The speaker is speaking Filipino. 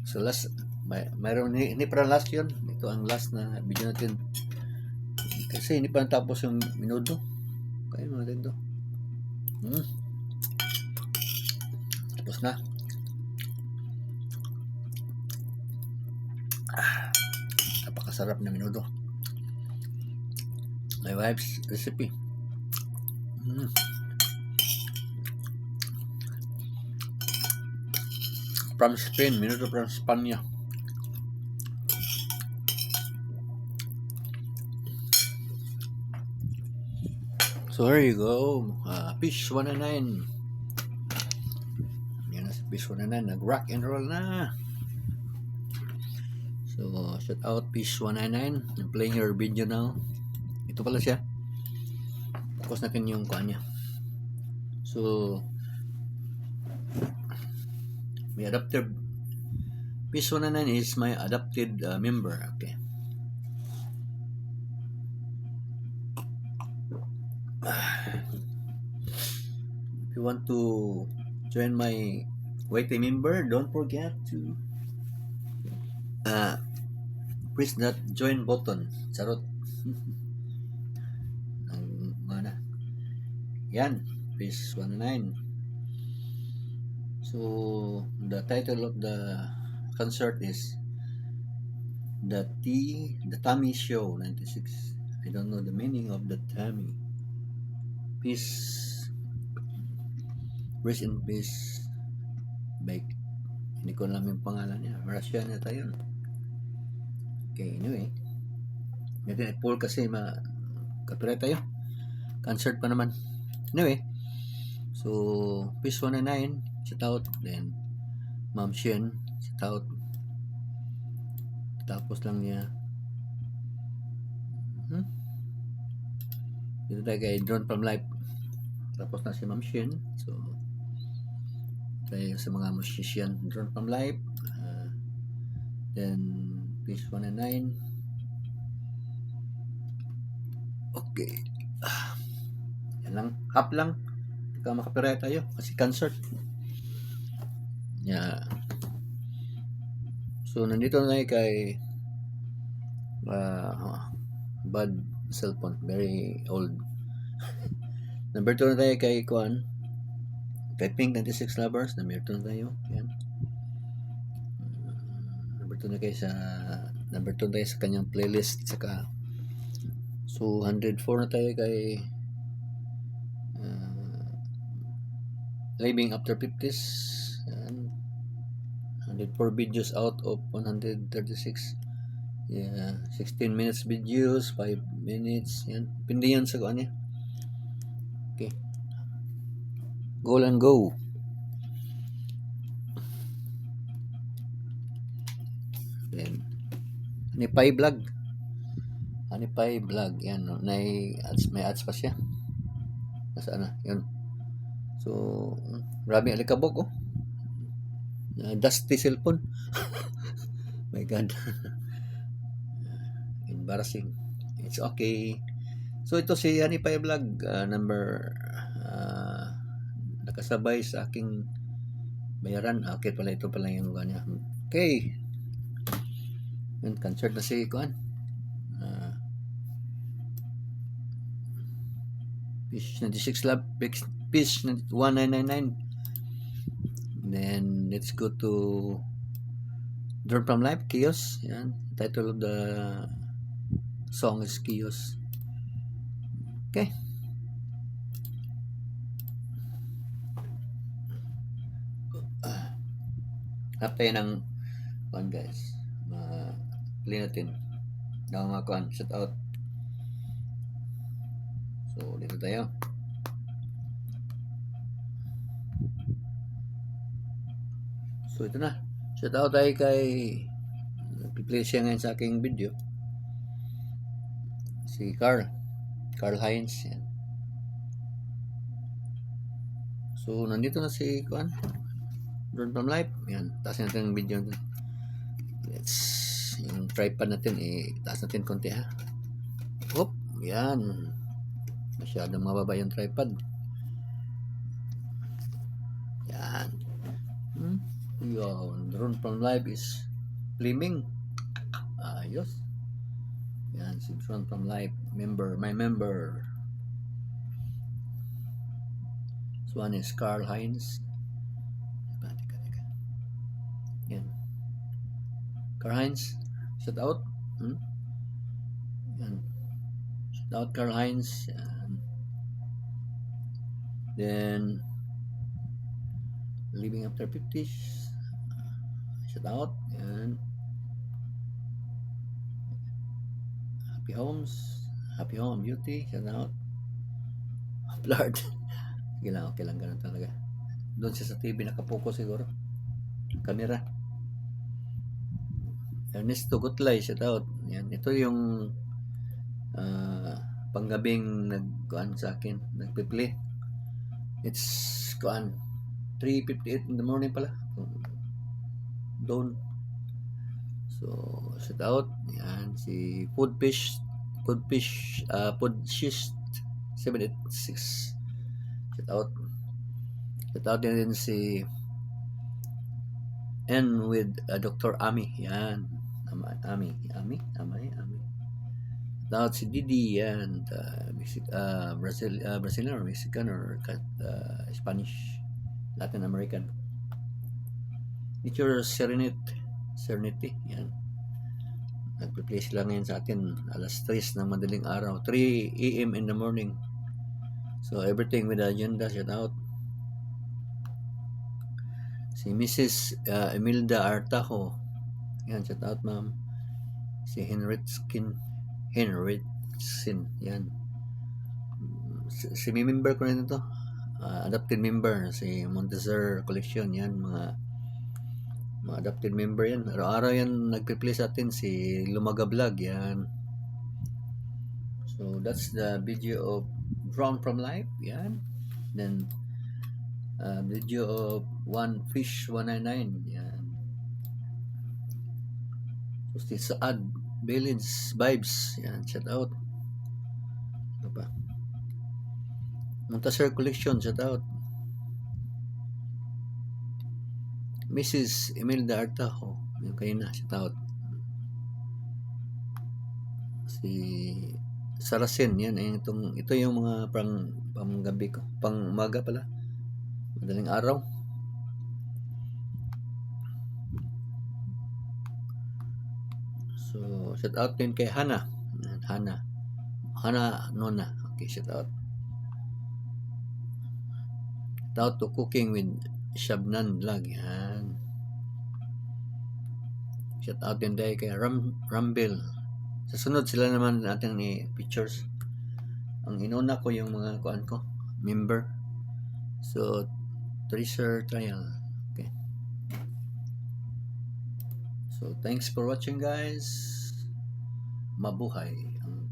So last, mayroon hindi pa last yun. Ito ang last na video natin. Kasi hindi pa natapos yung minuto. Kaya natin to. Tapos na. Napakasarap na minuto. My wife's recipe. From Spain, minuto from Spanya. So here you go. Fish 109. Yan na si Fish 109. Nag-rock and roll na. So, shout out Fish 199. I'm playing your video now. Ito pala siya. Focus natin yung kuha niya. So, may adopted Fish 199 is my adopted member. Okay. If you want to join my waiting member, don't forget to press that join button. Charot. Ang mana. Yan. Fish 109. So, the title of the concert is The Tommy Show 96. I don't know the meaning of the Tommy. Peace. Rest in peace. Bake. Hindi ko alam yung pangalan niya. Russian na tayo. Okay, anyway. Natin i-pull kasi copyright tayo. Concert pa naman. Anyway. So, Peace 109. Shout out. Then, Ma'am Shen. Shout out. Tapos lang niya. Dito tayo kay Drone from Life. Tapos na si Ma'am Shen. So, tayo sa mga musician. Drone from Life. Then, Peace 109. Okay. Yan lang. Hap lang. Ika makapiraya tayo. Kasi concert. Yeah. So, nandito na tayo kay bad cellphone. Very old. Number 2 na tayo kay Kwan. Kay Pink 96 Lovers. Number 2 na tayo. Yan. Number 2 na kayo sa number 2 tayo sa kanyang playlist. Saka so 104 na tayo kay Living After 50s. Yan. 104 videos out of 136. Yeah, 16 minutes videos, 5 minutes. Yan. Pindi yan sa kuan niya. Okay. Go and go. Then, Hanipay Vlog. Hanipay Vlog. Yan. No? May ads pa siya. Nasaan na? Yun. So, maraming alikabok, oh. Dusty cellphone. My God. Embarrassing. It's okay. So, ito si Hanipay Vlog. Nakasabay sa aking bayaran. Okay pala, ito pala yung kanya. Okay. Yun, concert na si Kuan. Fish 96 Lab. Fish 1999. Then, let's go to Drone from Life, Chaos. Yan. Title of the song is Chaos. Okay. Hap tayo ng kuan, guys. Play natin. Mga kuan. Shout out. So, dito tayo. So, ito na. Shout out tayo kay nag-play siya ngayon sa aking video. Si Carl Hines. Yan. So, nandito na si Kuan. Drone from Life. Yan. Taas natin yung video natin. Yung tripod natin, taas natin konti, ha. Hop. Yan. Masyadong mababa yung tripod. Yan. Yun, Drone from Live is flaming. Ayos. Yan, si Drone from Live. Member, my member. This one is Carl Heinz. Teka. Yan. Carl Heinz, shout out. Yan. Shout out Carl Heinz. Yan. Then, Living After 50s. Shout out. Yan. Happy Home Beauty. Shout out. Blurred. Sige lang, okay lang, ganun talaga. Doon siya sa TV, nakapokus siguro. Camera. Ernesto Gutlay, shout out. Yan, ito yung panggabing nagkuan sa akin, nagpi-play. It's kuan 3:58 in the morning pala. Dawn. So, shout out. Yan, si Foodfish 786. Shout out. Shout out din si N with Dr. Ami. Yan. Ami. Shout out si Didi and Brazilian or Mexican or Spanish, Latin American. Nature Serenity. Yan. Nagpe-play sila ngayon sa atin alas 3 ng madaling araw, 3 AM in the morning. So everything with the agenda. Shout out si Mrs. Emilda Artajo. Yan, shout out ma'am. Si Henritsin. Yan. Si member ko na ito. Adopted member si Montezur Collection. Yan, mga adopted member yan. Araw-araw yan nagpe-play sa atin si Lumaga Vlog. Yan. So that's the video of Drone from Life. Yan. Then video of One Fish 199. Yan. So si Saad Vibes. Yan, shout out. Ano pa? Montezur Collection, shout out. Mrs. Imelda Artajo, yung kayo na, shout out. Si Saracen, yan, ito yung mga panggabi ko, pang umaga pala, madaling araw. So, shout out din kay Hana Nona. Okay, shout out. Shout out to Cooking with Shabnan Vlog. Yan. Shout out din dahil kay Rumble. Sa sunod sila naman natin ni pictures. Ang inuna ko yung mga kuan ko, member. So, Treasure Trial. Okay. So, thanks for watching guys. Mabuhay ang